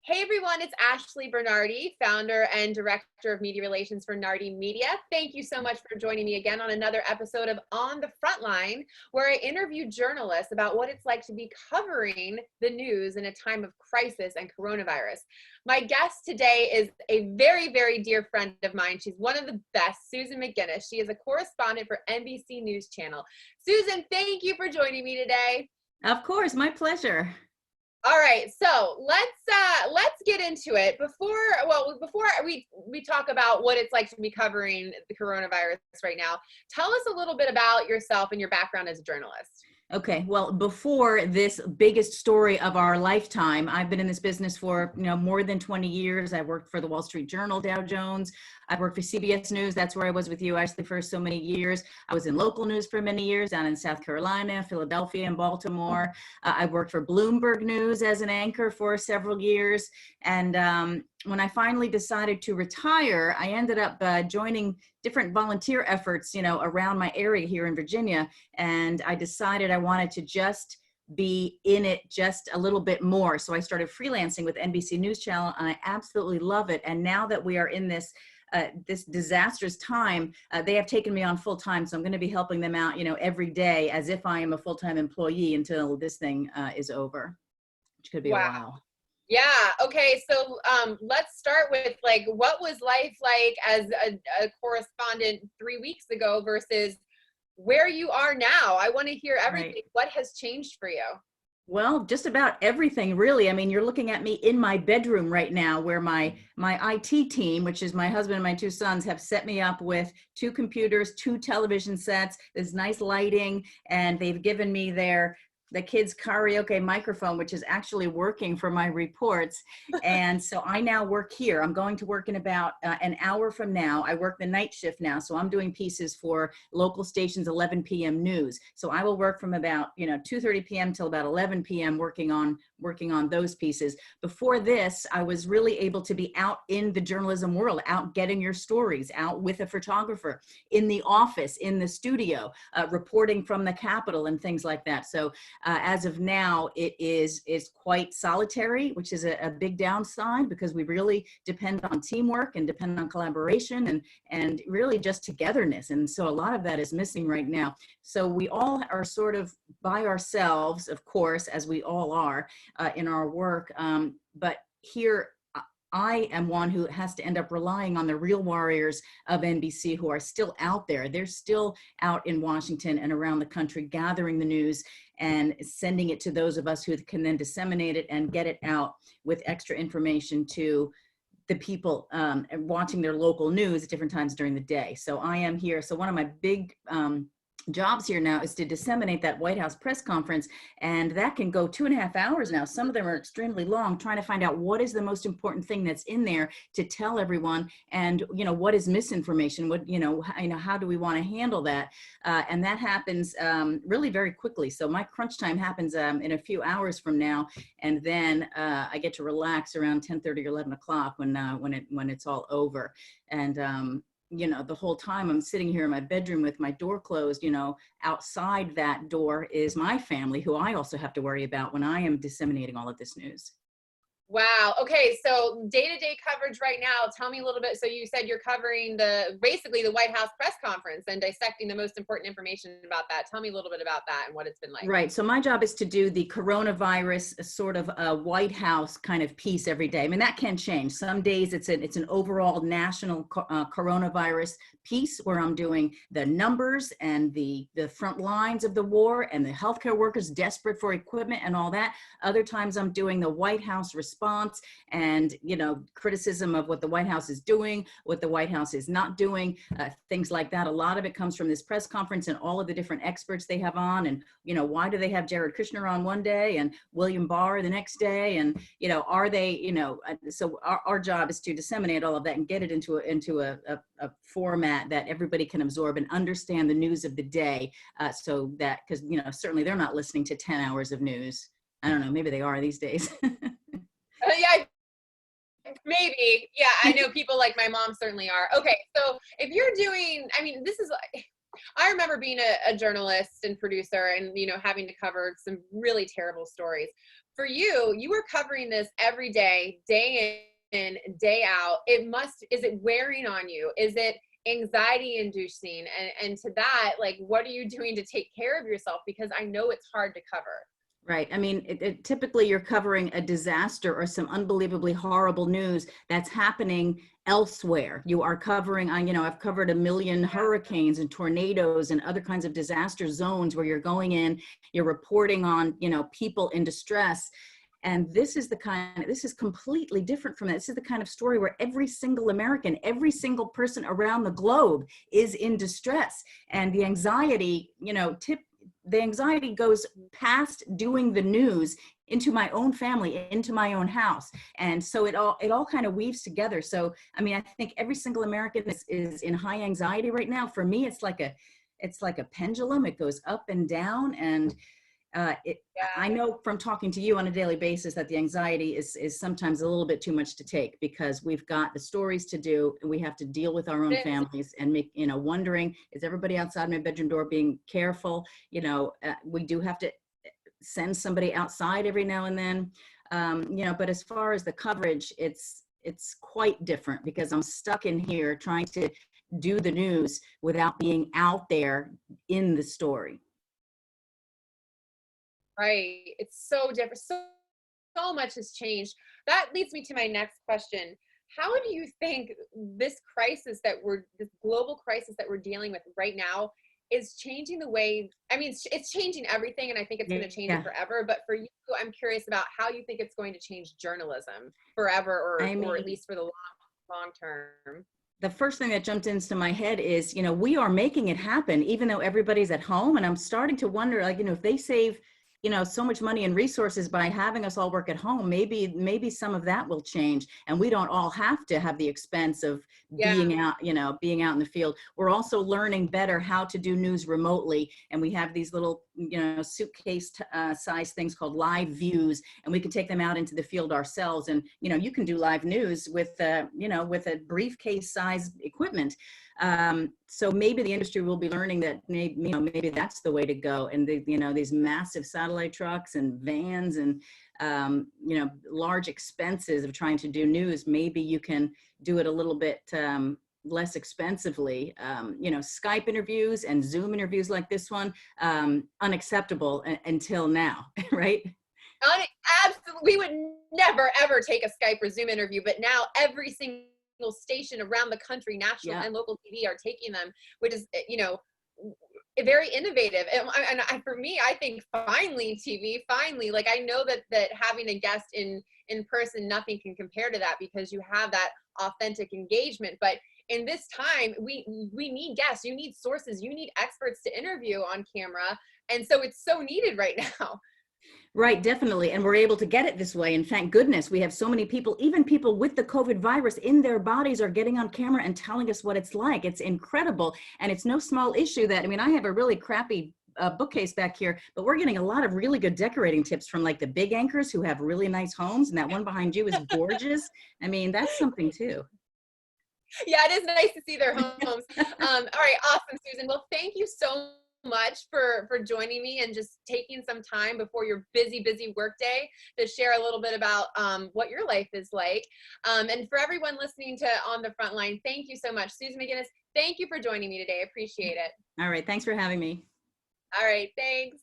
Hey everyone, it's Ashley Bernardi, founder and director of media relations for Nardi Media. Thank you so much for joining me again on another episode of On the Frontline, where I interview journalists about what it's like to be covering the news in a time of crisis and coronavirus. My guest today is a very, very dear friend of mine. She's one of the best, Susan McGinnis. She is a correspondent for NBC News Channel. Susan, thank you for joining me today. Of course, my pleasure. All right, so let's get into it. Before we talk about what it's like to be covering the coronavirus right now, tell us a little bit about yourself and your background as a journalist. Okay, well, before this biggest story of our lifetime, I've been in this business for more than 20 years. I worked for the Wall Street Journal, Dow Jones. I worked for CBS News. That's where I was with you, Ashley, for so many years. I was in local news for many years, down in South Carolina, Philadelphia, and Baltimore. I worked for Bloomberg News as an anchor for several years. And when I finally decided to retire, I ended up joining different volunteer efforts, around my area here in Virginia. And I decided I wanted to just be in it just a little bit more. So I started freelancing with NBC News Channel, and I absolutely love it. And now that we are in this disastrous time, they have taken me on full time. So I'm going to be helping them out, every day as if I am a full-time employee until this thing is over, which could be a while. Yeah. Okay. So let's start with what was life like as a correspondent 3 weeks ago versus where you are now? I want to hear everything. Right. What has changed for you? Well, just about everything, really. I mean, you're looking at me in my bedroom right now, where my IT team, which is my husband and my two sons, have set me up with 2 computers, 2 television sets, this nice lighting, and they've given me the kids' karaoke microphone, which is actually working for my reports. And so I now work here. I'm going to work in about an hour from now. I work the night shift now. So I'm doing pieces for local stations, 11 p.m. news. So I will work from about, 2:30 p.m. till about 11 p.m. working on those pieces. Before this, I was really able to be out in the journalism world, out getting your stories, out with a photographer, in the office, in the studio, reporting from the Capitol and things like that. So as of now, it is quite solitary, which is a big downside, because we really depend on teamwork and depend on collaboration and really just togetherness. And so a lot of that is missing right now. So we all are sort of by ourselves, of course, as we all are in our work. But here, I am one who has to end up relying on the real warriors of NBC who are still out there. They're still out in Washington and around the country gathering the news and sending it to those of us who can then disseminate it and get it out with extra information to the people watching their local news at different times during the day. So I am here. So one of my big jobs here now is to disseminate that White House press conference, and that can go 2.5 hours now. Some of them are extremely long, trying to find out what is the most important thing that's in there to tell everyone, and what is misinformation, what how do we want to handle that, and that happens really very quickly. So my crunch time happens in a few hours from now, and then I get to relax around 10:30 or 11 o'clock when it's all over. And the whole time I'm sitting here in my bedroom with my door closed, outside that door is my family, who I also have to worry about when I am disseminating all of this news. Wow. Okay. So day-to-day coverage right now, tell me a little bit. So you said you're covering basically the White House press conference and dissecting the most important information about that. Tell me a little bit about that and what it's been like. Right. So my job is to do the coronavirus sort of White House kind of piece every day. I mean, that can change. Some days it's an overall national coronavirus piece where I'm doing the numbers and the front lines of the war and the healthcare workers desperate for equipment and all that. Other times I'm doing the White House response and, criticism of what the White House is doing, what the White House is not doing, things like that. A lot of it comes from this press conference and all of the different experts they have on. And, why do they have Jared Kushner on one day and William Barr the next day? And, are they, so our job is to disseminate all of that and get it into a format that everybody can absorb and understand the news of the day. So that, because, certainly they're not listening to 10 hours of news. I don't know, maybe they are these days. Yeah, maybe. Yeah, I know people like my mom certainly are. Okay, so if you're doing, I remember being a journalist and producer and, having to cover some really terrible stories. for you, you were covering this every day in, day out. Is it wearing on you? Is it anxiety inducing? And to that, like, what are you doing to take care of yourself? Because I know it's hard to cover. Right. I mean, typically you're covering a disaster or some unbelievably horrible news that's happening elsewhere. You are covering, I've covered a million hurricanes and tornadoes and other kinds of disaster zones where you're going in, you're reporting on, people in distress. And this is completely different from that. This is the kind of story where every single American, every single person around the globe is in distress. And the anxiety, the anxiety goes past doing the news into my own family, into my own house. And so it all kind of weaves together. So, I mean, I think every single American is in high anxiety right now. For me, it's like a pendulum. It goes up and down. And I know from talking to you on a daily basis that the anxiety is sometimes a little bit too much to take, because we've got the stories to do and we have to deal with our own families and make, wondering, is everybody outside my bedroom door being careful? We do have to send somebody outside every now and then, but as far as the coverage, it's quite different, because I'm stuck in here trying to do the news without being out there in the story. Right. It's so different. So much has changed. That leads me to my next question. How do you think this global crisis that we're dealing with right now is changing the way, I mean, it's changing everything, and I think it's going to change it forever. But for you, I'm curious about how you think it's going to change journalism forever, or at least for the long term. The first thing that jumped into my head is, we are making it happen, even though everybody's at home. And I'm starting to wonder, if they save so much money and resources by having us all work at home, maybe some of that will change, and we don't all have to have the expense of being out in the field. We're also learning better how to do news remotely, and we have these little, suitcase size things called live views, and we can take them out into the field ourselves. And, you can do live news with a briefcase size equipment. So maybe the industry will be learning that maybe that's the way to go. And these massive satellite trucks and vans and large expenses of trying to do news, maybe you can do it a little bit less expensively. Skype interviews and Zoom interviews like this one, unacceptable until now, right? Absolutely. We would never ever take a Skype or Zoom interview, but now every single station around the country, national and local TV, are taking them, which is, very innovative. And for me, I think finally, like, I know that having a guest in person, nothing can compare to that, because you have that authentic engagement. But in this time, we need guests, you need sources, you need experts to interview on camera. And so it's so needed right now. Right, definitely. And we're able to get it this way. And thank goodness we have so many people, even people with the COVID virus in their bodies, are getting on camera and telling us what it's like. It's incredible. And it's no small issue that, I have a really crappy bookcase back here, but we're getting a lot of really good decorating tips from like the big anchors who have really nice homes. And that one behind you is gorgeous. That's something too. Yeah, it is nice to see their homes. All right, awesome, Susan. Well, thank you so much for joining me and just taking some time before your busy workday to share a little bit about what your life is like. And for everyone listening to On the Front Line, thank you so much. Susan McGinnis, thank you for joining me today. I appreciate it. All right, thanks for having me. All right, thanks.